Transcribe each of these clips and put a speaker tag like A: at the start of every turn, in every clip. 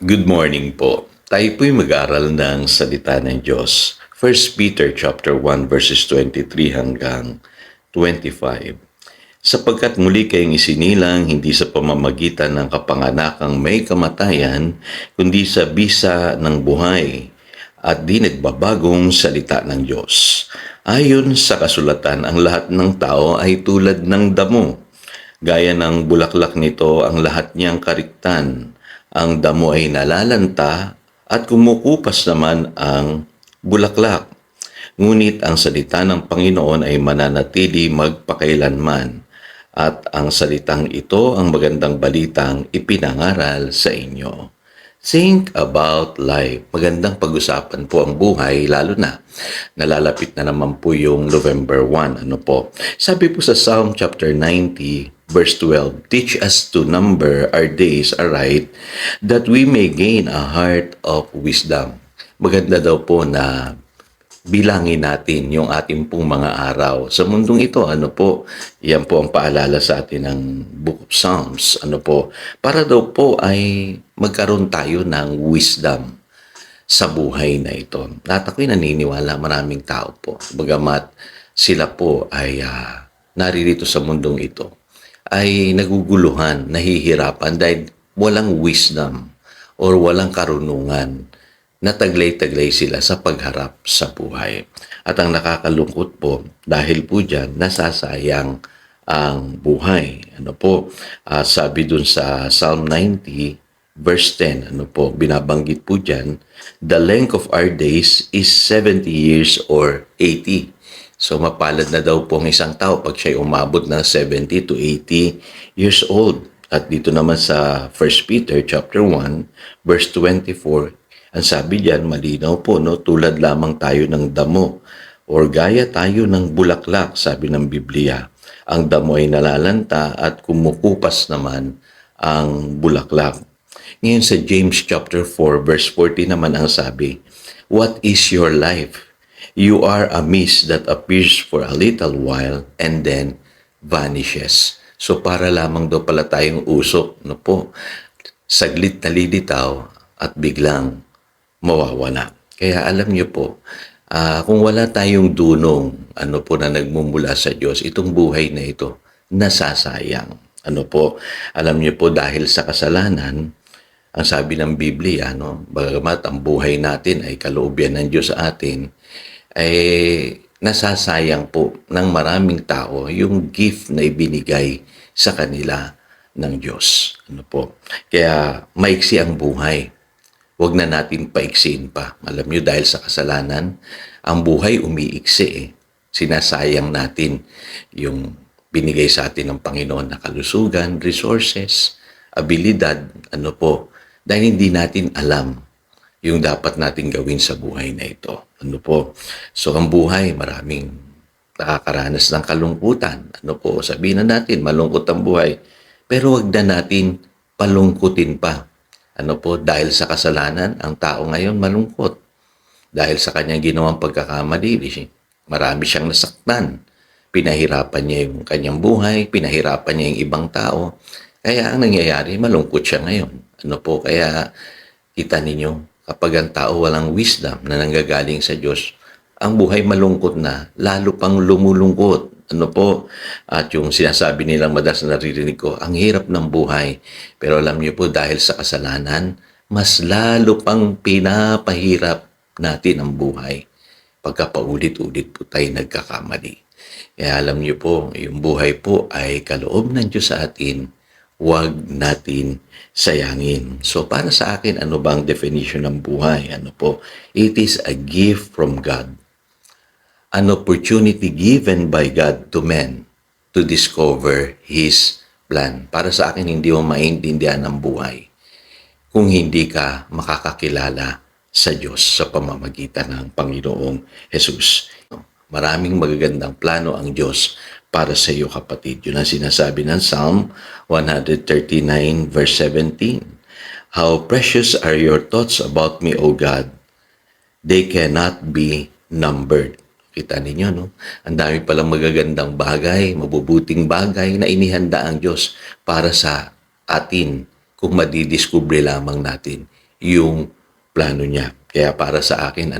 A: Good morning po. Tayo po'y mag-aral ng salita ng Diyos. First Peter chapter 1 verses 23 hanggang 25. Sapagkat muli kayong isinilang hindi sa pamamagitan ng kapanganakang may kamatayan, kundi sa bisa ng buhay at di nagbabagong salita ng Diyos. Ayon sa kasulatan, ang lahat ng tao ay tulad ng damo. Gaya ng bulaklak nito ang lahat niyang kariktan. Ang damo ay nalalanta at kumukupas naman ang bulaklak. Ngunit ang salita ng Panginoon ay mananatili magpakailanman. At ang salitang ito ang magandang balitang ipinangaral sa inyo. Think about life. Magandang pag-usapan po ang buhay, lalo na nalalapit na naman po yung November 1. Ano po? Sabi po sa Psalm chapter 90, verse 12, teach us to number our days aright, that we may gain a heart of wisdom. Maganda daw po na bilangin natin yung ating pong mga araw. Sa mundong ito, yan po ang paalala sa atin ng Book of Psalms. Para daw po ay magkaroon tayo ng wisdom sa buhay na ito. At ako'y naniniwala maraming tao po. Bagamat sila po ay naririto sa mundong ito, ay naguguluhan, nahihirapan dahil walang wisdom or walang karunungan. Nataglay-taglay sila sa pagharap sa buhay. At ang nakakalungkot po, dahil po dyan, nasasayang ang buhay. Sabi dun sa Psalm 90, verse 10, binabanggit po dyan, the length of our days is 70 years or 80. So mapalad na daw po ang isang tao pag siya'y umabot ng 70 to 80 years old. At dito naman sa 1 Peter chapter 1, verse 24, ang sabi diyan, malinaw po, tulad lamang tayo ng damo or gaya tayo ng bulaklak, sabi ng Biblia. Ang damo ay nalalanta at kumukupas naman ang bulaklak. Ngayon sa James chapter 4 verse 40 naman ang sabi, what is your life? You are a mist that appears for a little while and then vanishes. So para lamang daw pala tayong usok, saglit na lilitaw at biglang mawawala. Kaya alam niyo po, kung wala tayong dunong na nagmumula sa Diyos, itong buhay na ito nasasayang. Alam niyo po dahil sa kasalanan, ang sabi ng Biblia, bagamat ang buhay natin ay kalooban ng Diyos sa atin, ay nasasayang po ng maraming tao yung gift na ibinigay sa kanila ng Diyos. Kaya maiksi ang buhay. Huwag na natin paiksiin pa. Alam nyo, dahil sa kasalanan, ang buhay umiiksi. Sinasayang natin yung binigay sa atin ng Panginoon na kalusugan, resources, abilidad, dahil hindi natin alam yung dapat natin gawin sa buhay na ito. So ang buhay, maraming nakakaranas ng kalungkutan. Sabihin na natin, malungkot ang buhay. Pero wag na natin palungkutin pa. Dahil sa kasalanan, ang tao ngayon malungkot. Dahil sa kanyang ginawang pagkakamali, marami siyang nasaktan. Pinahirapan niya yung kanyang buhay, pinahirapan niya yung ibang tao. Kaya ang nangyayari, malungkot siya ngayon. Kaya kita ninyo, kapag ang tao walang wisdom na nanggagaling sa Diyos, ang buhay malungkot na, lalo pang lumulungkot. At yung sinasabi nilang madalas na naririnig ko, ang hirap ng buhay. Pero alam niyo po, dahil sa kasalanan, mas lalo pang pinapahirap natin ang buhay pagka paulit-ulit po tayo nagkakamali. Kaya alam niyo po, yung buhay po ay kaloob ng Diyos sa atin, huwag natin sayangin. So para sa akin, ano ba ang definition ng buhay? It is a gift from God. An opportunity given by God to men to discover His plan. Para sa akin, hindi mo maintindihan ang buhay kung hindi ka makakakilala sa Diyos sa pamamagitan ng Panginoong Jesus. Maraming magagandang plano ang Diyos para sa iyo, kapatid. Yun ang sinasabi ng Psalm 139 verse 17. How precious are your thoughts about me, O God. They cannot be numbered. Kita ninyo, Ang dami palang magagandang bagay, mabubuting bagay na inihanda ang Diyos para sa atin kung madidiskubre lamang natin yung plano niya. Kaya para sa akin,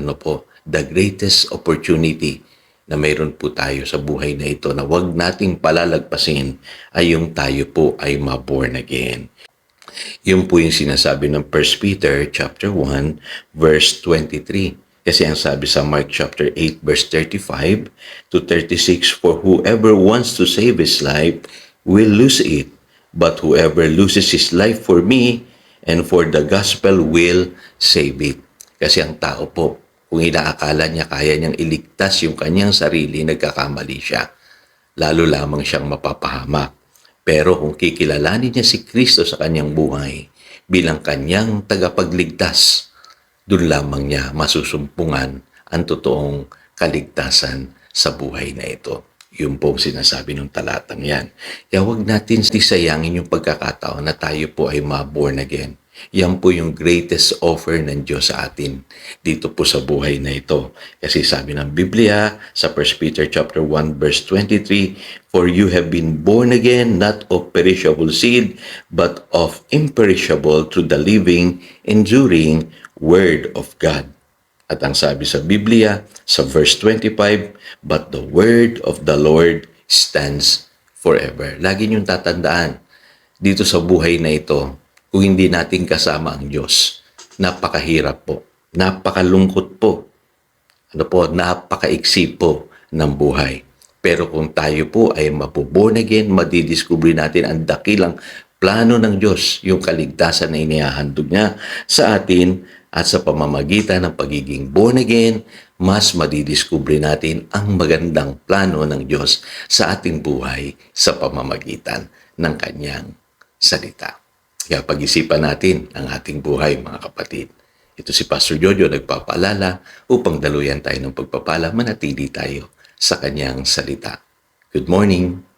A: the greatest opportunity na mayroon po tayo sa buhay na ito na wag nating palalagpasin ay yung tayo po ay ma-born again. Yun po yung sinasabi ng 1 Peter chapter 1 verse 23. Kasi ang sabi sa Mark chapter 8 verse 35 to 36, for whoever wants to save his life will lose it, but whoever loses his life for me and for the gospel will save it. Kasi ang tao po, kung inaakala niya kaya niyang iligtas yung kanyang sarili, nagkakamali siya. Lalo lamang siyang mapapahamak. Pero kung kikilalanin niya si Kristo sa kanyang buhay bilang kanyang tagapagligtas, doon lamang niya masusumpungan ang totoong kaligtasan sa buhay na ito. Yun po sinasabi ng talatang yan. Kaya huwag natin sayangin yung pagkakataon na tayo po ay ma-born again. Yan po yung greatest offer ng Diyos sa atin dito po sa buhay na ito. Kasi sabi ng Biblia sa 1 Peter chapter 1 verse 23, for you have been born again, not of perishable seed, but of imperishable through the living, enduring Word of God. At ang sabi sa Biblia sa verse 25, but the word of the Lord stands forever. Lagi niyong tatandaan dito sa buhay na ito, kung hindi natin kasama ang Diyos, napakahirap po, napakalungkot po, napakaiksi po ng buhay. Pero kung tayo po ay mapuborn again, madidiscover natin ang dakilang plano ng Diyos, yung kaligtasan na inihahandog niya sa atin at sa pamamagitan ng pagiging born again, mas madidiscover natin ang magandang plano ng Diyos sa ating buhay sa pamamagitan ng Kanyang salita. Kaya pag-isipan natin ang ating buhay, mga kapatid. Ito si Pastor Jojo nagpapaalala upang daluyan tayo ng pagpapala, manatili tayo sa kanyang salita. Good morning.